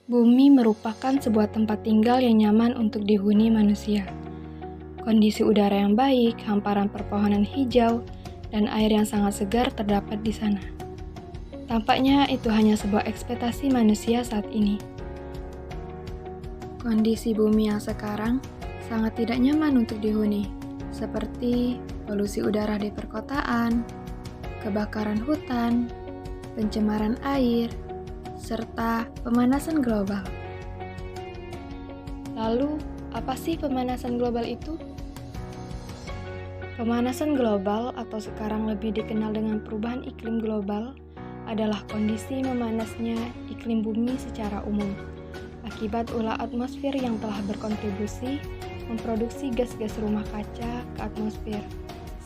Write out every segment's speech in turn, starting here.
Bumi merupakan sebuah tempat tinggal yang nyaman untuk dihuni manusia. Kondisi udara yang baik, hamparan perpohonan hijau, dan air yang sangat segar terdapat di sana. Tampaknya itu hanya sebuah ekspektasi manusia saat ini. Kondisi bumi yang sekarang sangat tidak nyaman untuk dihuni, seperti polusi udara di perkotaan, kebakaran hutan, pencemaran air, serta pemanasan global. Lalu, apa sih pemanasan global itu? Pemanasan global atau sekarang lebih dikenal dengan perubahan iklim global adalah kondisi memanasnya iklim bumi secara umum akibat ulah atmosfer yang telah berkontribusi memproduksi gas-gas rumah kaca ke atmosfer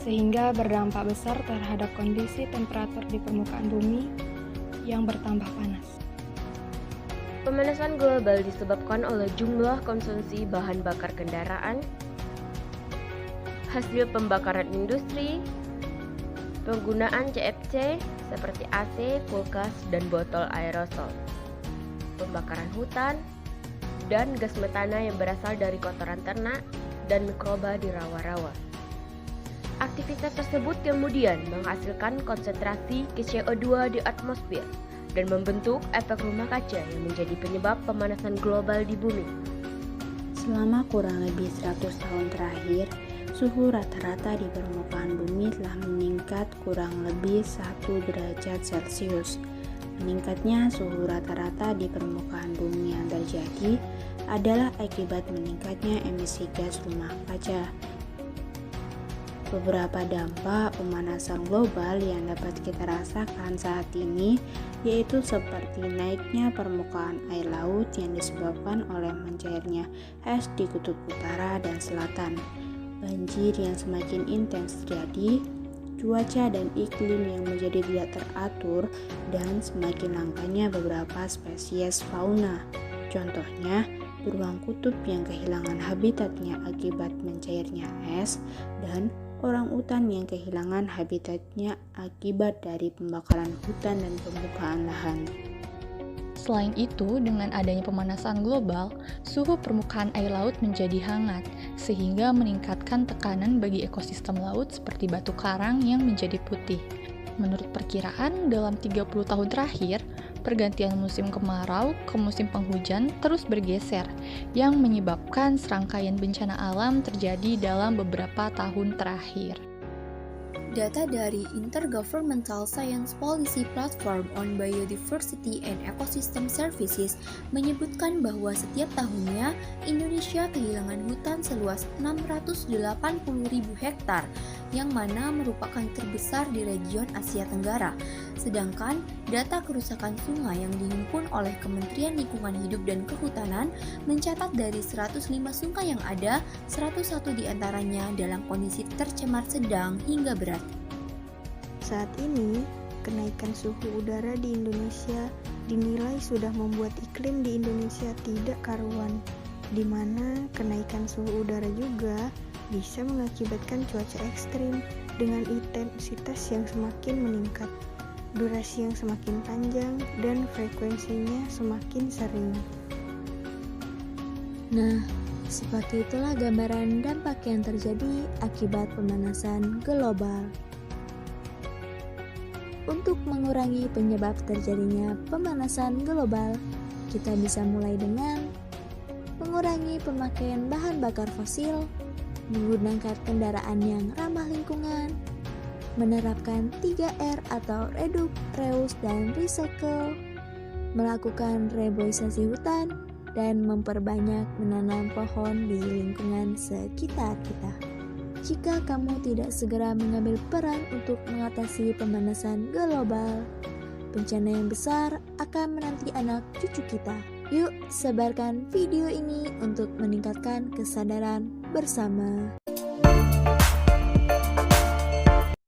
sehingga berdampak besar terhadap kondisi temperatur di permukaan bumi yang bertambah panas. Pemanasan global disebabkan oleh jumlah konsumsi bahan bakar kendaraan, hasil pembakaran industri, penggunaan CFC seperti AC, kulkas, dan botol aerosol, pembakaran hutan, dan gas metana yang berasal dari kotoran ternak dan mikroba di rawa-rawa. Aktivitas tersebut kemudian menghasilkan konsentrasi CO2 di atmosfer dan membentuk efek rumah kaca yang menjadi penyebab pemanasan global di bumi. Selama kurang lebih 100 tahun terakhir, suhu rata-rata di permukaan bumi telah meningkat kurang lebih 1 derajat Celcius. Meningkatnya suhu rata-rata di permukaan bumi yang terjadi adalah akibat meningkatnya emisi gas rumah kaca. Beberapa dampak pemanasan global yang dapat kita rasakan saat ini yaitu seperti naiknya permukaan air laut yang disebabkan oleh mencairnya es di kutub utara dan selatan, banjir yang semakin intens terjadi, cuaca dan iklim yang menjadi tidak teratur, dan semakin langkanya beberapa spesies fauna. Contohnya, beruang kutub yang kehilangan habitatnya akibat mencairnya es, dan orangutan yang kehilangan habitatnya akibat dari pembakaran hutan dan pembukaan lahan. Selain itu, dengan adanya pemanasan global, suhu permukaan air laut menjadi hangat, sehingga meningkatkan tekanan bagi ekosistem laut seperti batu karang yang menjadi putih. Menurut perkiraan, dalam 30 tahun terakhir, pergantian musim kemarau ke musim penghujan terus bergeser, yang menyebabkan serangkaian bencana alam terjadi dalam beberapa tahun terakhir. Data dari Intergovernmental Science Policy Platform on Biodiversity and Ecosystem Services menyebutkan bahwa setiap tahunnya Indonesia kehilangan hutan seluas 680.000 hektar, yang mana merupakan terbesar di region Asia Tenggara. Sedangkan data kerusakan sungai yang dihimpun oleh Kementerian Lingkungan Hidup dan Kehutanan mencatat dari 105 sungai yang ada, 101 diantaranya dalam kondisi tercemar sedang hingga berat. Saat ini, kenaikan suhu udara di Indonesia dinilai sudah membuat iklim di Indonesia tidak karuan, di mana kenaikan suhu udara juga bisa mengakibatkan cuaca ekstrim dengan intensitas yang semakin meningkat, durasi yang semakin panjang, dan frekuensinya semakin sering. Nah, seperti itulah gambaran dampak yang terjadi akibat pemanasan global. Untuk mengurangi penyebab terjadinya pemanasan global, kita bisa mulai dengan mengurangi pemakaian bahan bakar fosil, menggunakan kendaraan yang ramah lingkungan, menerapkan 3R atau reduce, reuse, dan recycle, melakukan reboisasi hutan, dan memperbanyak menanam pohon di lingkungan sekitar kita. Jika kamu tidak segera mengambil peran untuk mengatasi pemanasan global, bencana yang besar akan menanti anak cucu kita. Yuk, sebarkan video ini untuk meningkatkan kesadaran bersama.